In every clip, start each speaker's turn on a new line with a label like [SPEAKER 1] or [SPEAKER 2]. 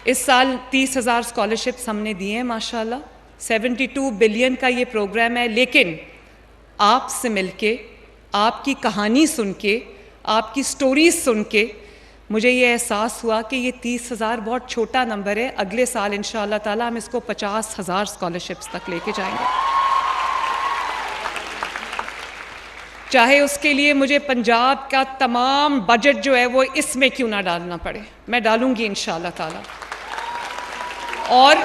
[SPEAKER 1] इस साल 30,000 स्कॉलरशिप्स हमने दिए हैं माशाल्लाह। 72 बिलियन का ये प्रोग्राम है, लेकिन आपसे मिलके, आपकी कहानी सुन के, आपकी स्टोरीज सुन के मुझे ये एहसास हुआ कि ये 30,000 बहुत छोटा नंबर है। अगले साल इंशाअल्लाह ताला हम इसको 50,000 स्कॉलरशिप्स तक लेके जाएंगे, चाहे उसके लिए मुझे पंजाब का तमाम बजट जो है वो इसमें क्यों ना डालना पड़े, मैं डालूंगी इंशाअल्लाह ताला। और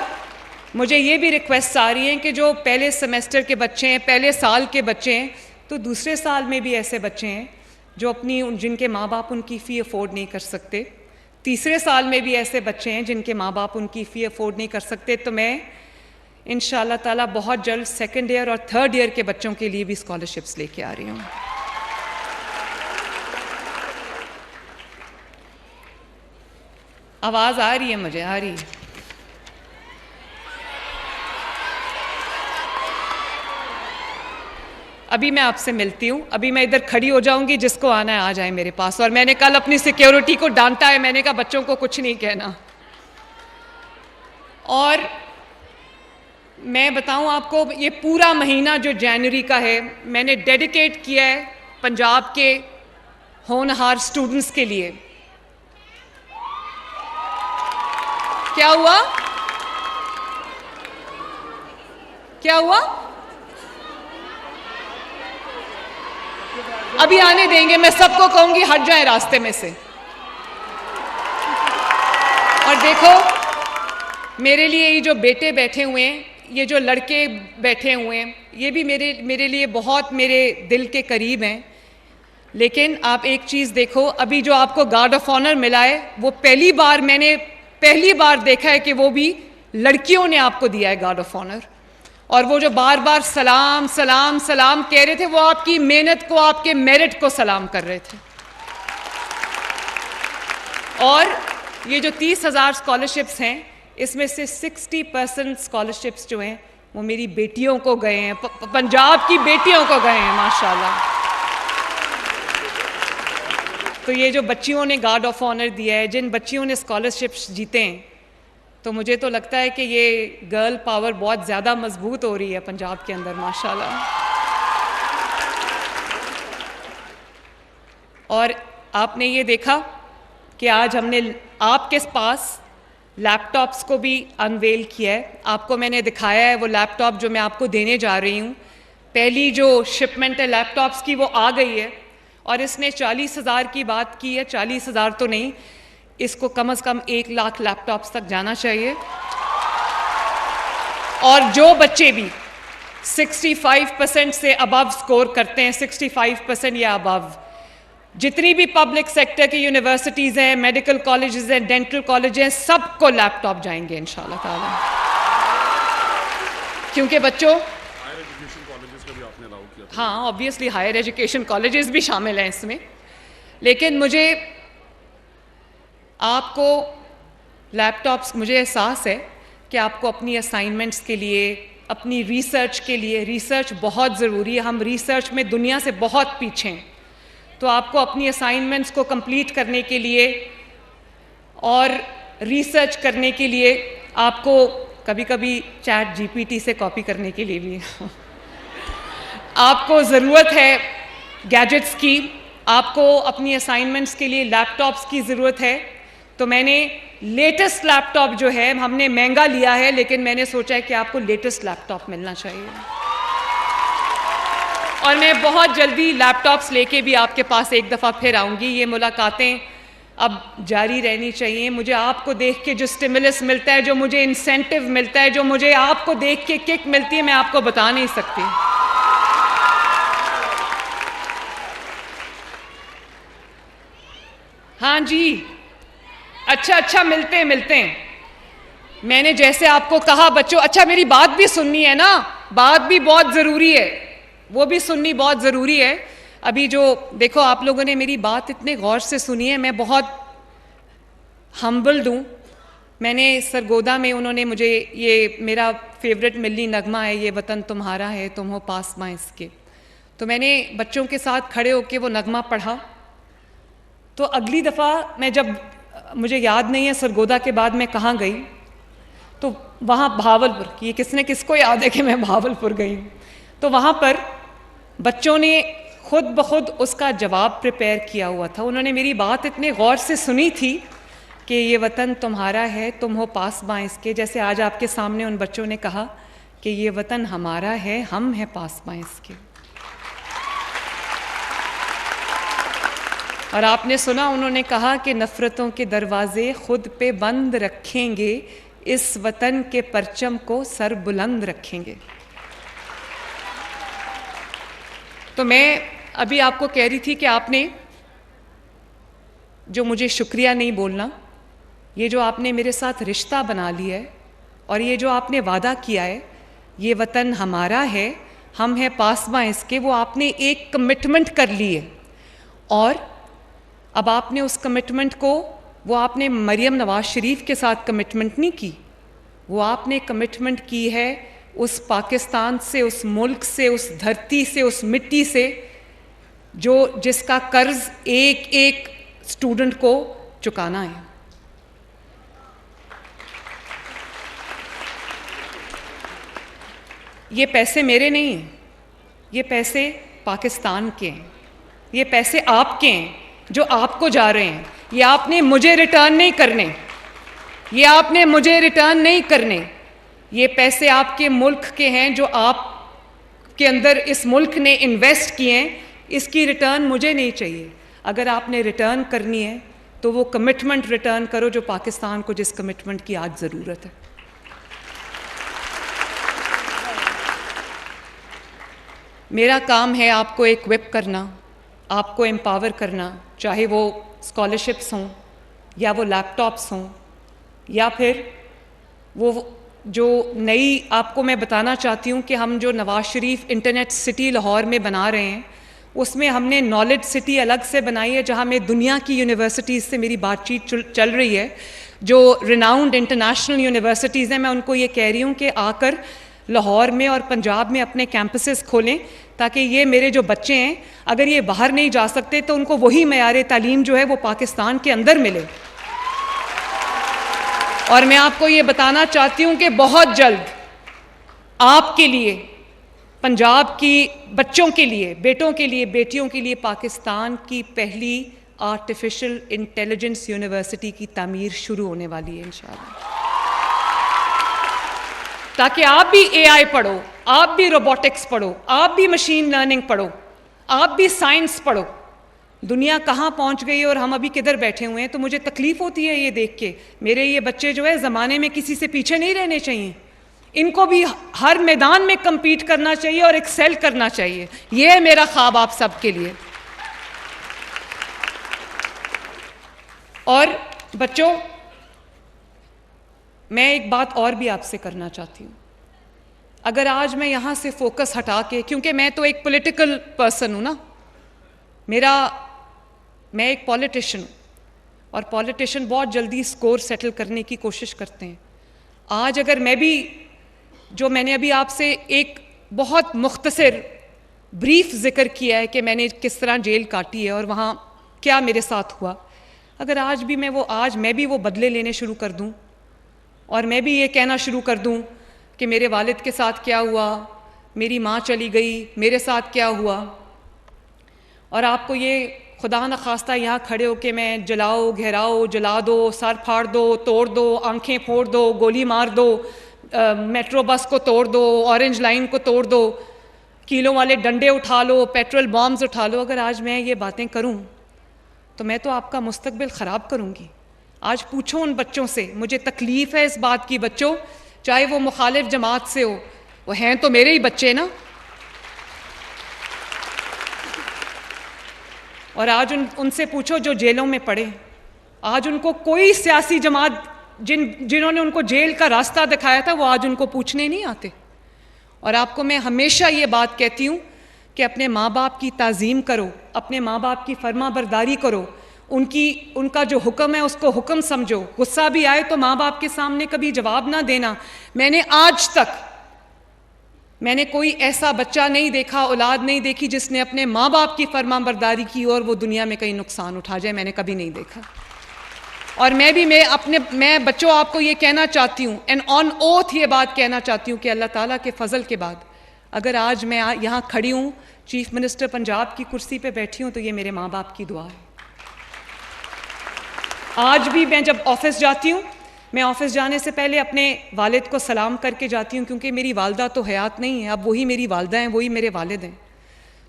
[SPEAKER 1] मुझे ये भी रिक्वेस्ट आ रही है कि जो पहले सेमेस्टर के बच्चे हैं, पहले साल के बच्चे हैं, तो दूसरे साल में भी ऐसे बच्चे हैं जो जिनके माँ बाप उनकी फ़ी अफोर्ड नहीं कर सकते। तीसरे साल में भी ऐसे बच्चे हैं जिनके माँ बाप उनकी फ़ी अफोर्ड नहीं कर सकते। तो मैं इंशाअल्लाह ताला बहुत जल्द सेकेंड ईयर और थर्ड ईयर के बच्चों के लिए भी स्कॉलरशिप्स लेके आ रही हूँ। आवाज़ आ रही है मुझे, आ रही है। अभी मैं आपसे मिलती हूँ, अभी मैं इधर खड़ी हो जाऊंगी, जिसको आना है आ जाए मेरे पास। और मैंने कल अपनी सिक्योरिटी को डांटा है, मैंने कहा बच्चों को कुछ नहीं कहना। और मैं बताऊं आपको, ये पूरा महीना जो जनवरी का है मैंने डेडिकेट किया है पंजाब के होनहार स्टूडेंट्स के लिए। क्या हुआ? क्या हुआ? अभी आने देंगे, मैं सबको कहूंगी हट जाए रास्ते में से। और देखो, मेरे लिए ये जो बेटे बैठे हुए हैं, ये जो लड़के बैठे हुए हैं, ये भी मेरे लिए बहुत मेरे दिल के करीब हैं। लेकिन आप एक चीज़ देखो, अभी जो आपको गार्ड ऑफ ऑनर मिला है वो मैंने पहली बार देखा है कि वो भी लड़कियों ने आपको दिया है गार्ड ऑफ ऑनर। और वो जो बार बार सलाम सलाम सलाम कह रहे थे, वो आपकी मेहनत को, आपके मेरिट को सलाम कर रहे थे। और ये जो 30,000 स्कॉलरशिप्स हैं, इसमें से 60% स्कॉलरशिप्स जो हैं वो मेरी बेटियों को गए हैं, पंजाब की बेटियों को गए हैं माशाल्लाह। तो ये जो बच्चियों ने गार्ड ऑफ ऑनर दिया है, जिन बच्चियों ने स्कॉलरशिप्स जीते हैं, तो मुझे तो लगता है कि ये गर्ल पावर बहुत ज़्यादा मजबूत हो रही है पंजाब के अंदर माशाल्लाह। और आपने ये देखा कि आज हमने आपके पास लैपटॉप्स को भी अनवेल किया है। आपको मैंने दिखाया है वो लैपटॉप जो मैं आपको देने जा रही हूँ। पहली जो शिपमेंट है लैपटॉप्स की वो आ गई है, और इसने 40,000 की बात की है। 40,000 तो नहीं, इसको कम से कम 1 लाख लैपटॉप्स तक जाना चाहिए। और जो बच्चे भी 65% से अबव स्कोर करते हैं, 65% या अबव, जितनी भी पब्लिक सेक्टर की यूनिवर्सिटीज़ हैं, मेडिकल कॉलेजेस हैं, डेंटल कॉलेज हैं, सबको लैपटॉप जाएंगे इंशाल्लाह ताला। क्योंकि बच्चों, हाँ ऑब्वियसली हायर एजुकेशन कॉलेजेस भी शामिल हैं इसमें। लेकिन मुझे आपको लैपटॉप्स, मुझे एहसास है कि आपको अपनी असाइनमेंट्स के लिए, अपनी रिसर्च के लिए, रिसर्च बहुत ज़रूरी है। हम रिसर्च में दुनिया से बहुत पीछे हैं। तो आपको अपनी असाइनमेंट्स को कंप्लीट करने के लिए और रिसर्च करने के लिए आपको कभी कभी चैट जीपीटी से कॉपी करने के लिए भी आपको ज़रूरत है गैजेट्स की। आपको अपनी असाइनमेंट्स के लिए लैपटॉप्स की ज़रूरत है। तो मैंने लेटेस्ट लैपटॉप जो है, हमने महंगा लिया है, लेकिन मैंने सोचा है कि आपको लेटेस्ट लैपटॉप मिलना चाहिए। और मैं बहुत जल्दी लैपटॉप्स लेके भी आपके पास एक दफ़ा फिर आऊँगी। ये मुलाकातें अब जारी रहनी चाहिए। मुझे आपको देख के जो स्टिमुलस मिलता है, जो मुझे इंसेंटिव मिलता है, जो मुझे आपको देख के किक मिलती है, मैं आपको बता नहीं सकती। हाँ जी, अच्छा मिलते हैं। मैंने जैसे आपको कहा बच्चों, अच्छा मेरी बात भी सुननी है ना, बात भी बहुत ज़रूरी है, वो भी सुननी बहुत ज़रूरी है। अभी जो देखो, आप लोगों ने मेरी बात इतने गौर से सुनी है, मैं बहुत हम्बल्ड हूँ। मैंने सरगोदा में, उन्होंने मुझे, ये मेरा फेवरेट मिल्ली नगमा है, ये वतन तुम्हारा है तुम हो पास माँ इसके, तो मैंने बच्चों के साथ खड़े होकर वो नगमा पढ़ा। तो अगली दफ़ा मैं जब मुझे याद नहीं है सरगोदा के बाद मैं कहाँ गई, तो वहाँ भावलपुर, ये किसने किसको याद है कि मैं भावलपुर गई हूँ, तो वहाँ पर बच्चों ने खुद ब खुद उसका जवाब प्रिपेयर किया हुआ था। उन्होंने मेरी बात इतने गौर से सुनी थी कि ये वतन तुम्हारा है, तुम हो पासबां इसके, जैसे आज आपके सामने उन बच्चों ने कहा कि ये वतन हमारा है, हम हैं पासबां इसके। और आपने सुना उन्होंने कहा कि नफ़रतों के दरवाजे खुद पे बंद रखेंगे, इस वतन के परचम को सर बुलंद रखेंगे। तो मैं अभी आपको कह रही थी कि आपने जो मुझे शुक्रिया नहीं बोलना, ये जो आपने मेरे साथ रिश्ता बना लिया है और ये जो आपने वादा किया है, ये वतन हमारा है, हम हैं पासबां इसके, वो आपने एक कमिटमेंट कर ली है। और अब आपने उस कमिटमेंट को, वो आपने मरियम नवाज शरीफ के साथ कमिटमेंट नहीं की, वो आपने कमिटमेंट की है उस पाकिस्तान से, उस मुल्क से, उस धरती से, उस मिट्टी से जो जिसका कर्ज एक एक स्टूडेंट को चुकाना है। ये पैसे मेरे नहीं हैं, ये पैसे पाकिस्तान के हैं, ये पैसे आपके हैं जो आपको जा रहे हैं। ये आपने मुझे रिटर्न नहीं करने, ये आपने मुझे रिटर्न नहीं करने, ये पैसे आपके मुल्क के हैं जो आप के अंदर इस मुल्क ने इन्वेस्ट किए हैं, इसकी रिटर्न मुझे नहीं चाहिए। अगर आपने रिटर्न करनी है तो वो कमिटमेंट रिटर्न करो जो पाकिस्तान को, जिस कमिटमेंट की आज ज़रूरत है। मेरा काम है आपको इक्विप करना, आपको एम्पावर करना, चाहे वो स्कॉलरशिप्स हों या वो लैपटॉप्स हों या फिर वो जो नई, आपको मैं बताना चाहती हूँ कि हम जो नवाज शरीफ इंटरनेट सिटी लाहौर में बना रहे हैं, उसमें हमने नॉलेज सिटी अलग से बनाई है, जहाँ में दुनिया की यूनिवर्सिटीज़ से मेरी बातचीत चल रही है, जो रिनाउंड इंटरनेशनल यूनिवर्सिटीज़ हैं। मैं उनको ये कह रही हूँ कि आकर लाहौर में और पंजाब में अपने कैंपसेस खोलें, ताकि ये मेरे जो बच्चे हैं, अगर ये बाहर नहीं जा सकते तो उनको वही मयार तालीम जो है वो पाकिस्तान के अंदर मिले। और मैं आपको ये बताना चाहती हूँ कि बहुत जल्द आपके लिए, पंजाब की बच्चों के लिए, बेटों के लिए, बेटियों के लिए पाकिस्तान की पहली आर्टिफिशियल इंटेलिजेंस यूनिवर्सिटी की तामीर शुरू होने वाली है इंशाअल्लाह, ताकि आप भी एआई पढ़ो, आप भी रोबोटिक्स पढ़ो, आप भी मशीन लर्निंग पढ़ो, आप भी साइंस पढ़ो। दुनिया कहाँ पहुँच गई है और हम अभी किधर बैठे हुए हैं। तो मुझे तकलीफ़ होती है ये देख के, मेरे ये बच्चे जो है ज़माने में किसी से पीछे नहीं रहने चाहिए, इनको भी हर मैदान में compete करना चाहिए और एक्सेल करना चाहिए। ये है मेरा ख्वाब आप सबके लिए। और बच्चों, मैं एक बात और भी आपसे करना चाहती हूँ। अगर आज मैं यहाँ से फोकस हटा के, क्योंकि मैं तो एक पॉलिटिकल पर्सन हूँ ना, मैं एक पॉलिटिशियन हूँ और पॉलिटिशियन बहुत जल्दी स्कोर सेटल करने की कोशिश करते हैं। आज अगर मैं भी, जो मैंने अभी आपसे एक बहुत मुख्तसर ब्रीफ जिक्र किया है कि मैंने किस तरह जेल काटी है और वहाँ क्या मेरे साथ हुआ, अगर आज भी मैं भी वो बदले लेने शुरू कर दूँ और मैं भी ये कहना शुरू कर दूँ कि मेरे वालिद के साथ क्या हुआ, मेरी माँ चली गई, मेरे साथ क्या हुआ, और आपको ये खुदा न खास्ता यहाँ खड़े हो के मैं जलाओ, घेराओ, जला दो, सर फाड़ दो, तोड़ दो, आंखें फोड़ दो, गोली मार दो, मेट्रो बस को तोड़ दो, ऑरेंज लाइन को तोड़ दो, कीलों वाले डंडे उठा लो, पेट्रोल बॉम्ब्स उठा लो, अगर आज मैं ये बातें करूं तो मैं तो आपका मुस्तकबिल ख़राब करूंगी। आज पूछो उन बच्चों से, मुझे तकलीफ़ है इस बात की बच्चों, चाहे वो मुखालिफ जमात से हो, वो हैं तो मेरे ही बच्चे ना। और आज उनसे पूछो जो जेलों में पड़े, आज उनको कोई सियासी जमात जिन्होंने उनको जेल का रास्ता दिखाया था वो आज उनको पूछने नहीं आते। और आपको मैं हमेशा ये बात कहती हूँ कि अपने माँ बाप की ताज़ीम करो, अपने माँ बाप की फर्मा बरदारी करो, उनका जो हुक्म है उसको हुक्म समझो। गुस्सा भी आए तो माँ बाप के सामने कभी जवाब ना देना। मैंने कोई ऐसा बच्चा नहीं देखा, औलाद नहीं देखी जिसने अपने माँ बाप की फर्मा बरदारी की और वो दुनिया में कहीं नुकसान उठा जाए, मैंने कभी नहीं देखा। और मैं बच्चों आपको ये कहना चाहती हूँ, एंड ऑन ओथ ये बात कहना चाहती हूँ कि अल्लाह ताला के फजल के बाद अगर आज मैं यहाँ खड़ी हूँ, चीफ मिनिस्टर पंजाब की कुर्सी पे बैठी हूँ, तो ये मेरे माँ बाप की दुआ है। आज भी मैं जब ऑफिस जाती हूँ, मैं ऑफिस जाने से पहले अपने वालिद को सलाम करके जाती हूँ, क्योंकि मेरी वालदा तो हयात नहीं है, अब वही मेरी वालदा हैं, वही मेरे वालिद हैं।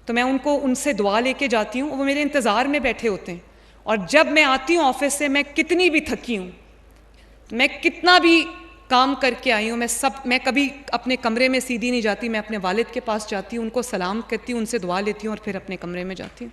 [SPEAKER 1] तो मैं उनसे दुआ लेके जाती हूँ, वो मेरे इंतज़ार में बैठे होते हैं। और जब मैं आती हूँ ऑफिस से, मैं कितनी भी थकी हूँ, मैं कितना भी काम करके आई हूँ, मैं कभी अपने कमरे में सीधी नहीं जाती, मैं अपने वालिद के पास जाती हूँ, उनको सलाम करती हूँ, उनसे दुआ लेती हूँ और फिर अपने कमरे में जाती हूँ।